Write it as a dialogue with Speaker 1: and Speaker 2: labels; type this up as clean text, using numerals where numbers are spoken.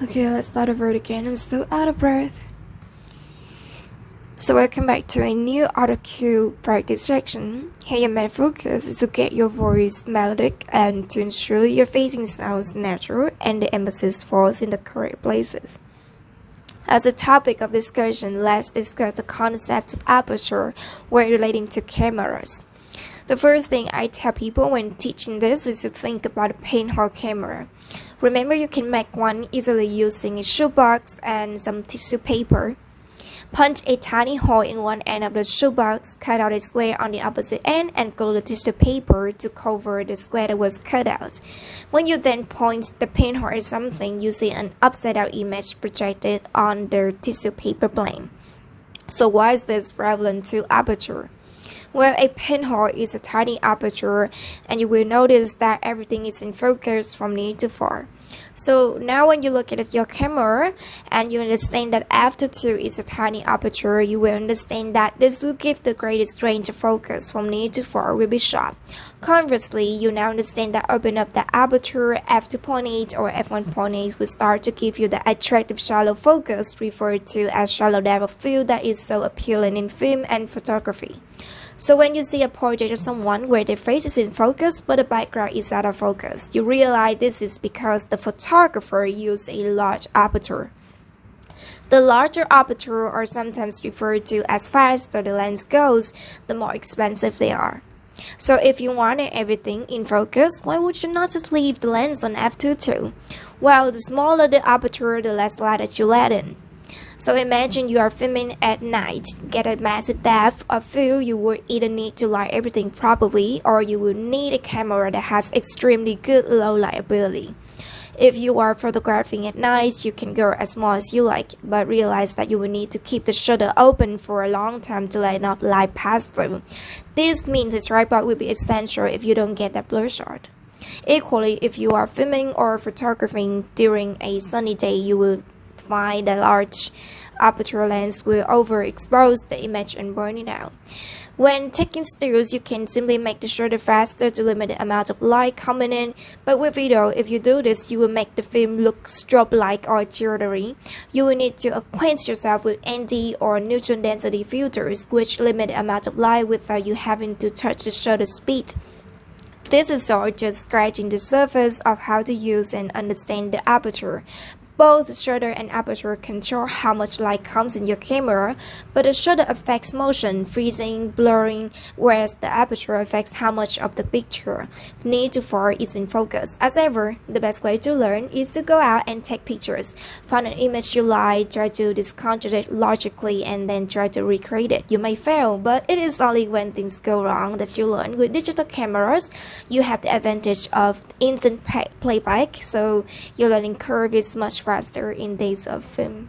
Speaker 1: Okay, let's start over again. I'm still out of breath. So welcome back to a new autocue practice section. Here your main focus is to get your voice melodic and to ensure your phrasing sounds natural and the emphasis falls in the correct places. As a topic of discussion, let's discuss the concept of aperture when relating to cameras. The first thing I tell people when teaching this is to think about a pinhole camera. Remember, you can make one easily using a shoebox and some tissue paper. Punch a tiny hole in one end of the shoebox, cut out a square on the opposite end, and glue the tissue paper to cover the square that was cut out. When you then point the pinhole at something, you see an upside-down image projected on the tissue paper plane. So why is this relevant to aperture? Well, a pinhole is a tiny aperture, and you will notice that everything is in focus from near to far. So now when you look at your camera and you understand that f2 is a tiny aperture, you will understand that this will give the greatest range of focus from near to far will be sharp. Conversely, you now understand that open up the aperture f2.8 or f1.8 will start to give you the attractive shallow focus referred to as shallow depth of field that is so appealing in film and photography. So when you see a portrait of someone where their face is in focus but the background is out of focus, you realize this is because the photographer used a large aperture. The larger aperture are sometimes referred to as faster the lens goes, the more expensive they are. So if you wanted everything in focus, why would you not just leave the lens on f2.2? Well, the smaller the aperture, the less light that you let in. So imagine you are filming at night. Get a massive depth of field, you will either need to light everything properly or you will need a camera that has extremely good low light ability. If you are photographing at night, you can go as small as you like, but realize that you will need to keep the shutter open for a long time to let enough light pass through. This means a tripod will be essential if you don't get that blur shot. Equally, if you are filming or photographing during a sunny day, you will find that large aperture lens will overexpose the image and burn it out. When taking stills, you can simply make the shutter faster to limit the amount of light coming in, but with video, if you do this, you will make the film look strobe-like or jittery. You will need to acquaint yourself with ND or neutral density filters, which limit the amount of light without you having to touch the shutter speed. This is all just scratching the surface of how to use and understand the aperture. Both shutter and aperture control how much light comes in your camera, but the shutter affects motion, freezing, blurring, whereas the aperture affects how much of the picture near to far is in focus. As ever, the best way to learn is to go out and take pictures. Find an image you like, try to disconstruct it logically, and then try to recreate it. You may fail, but it is only when things go wrong that you learn. With digital cameras, you have the advantage of instant playback, so your learning curve is much faster in days of film.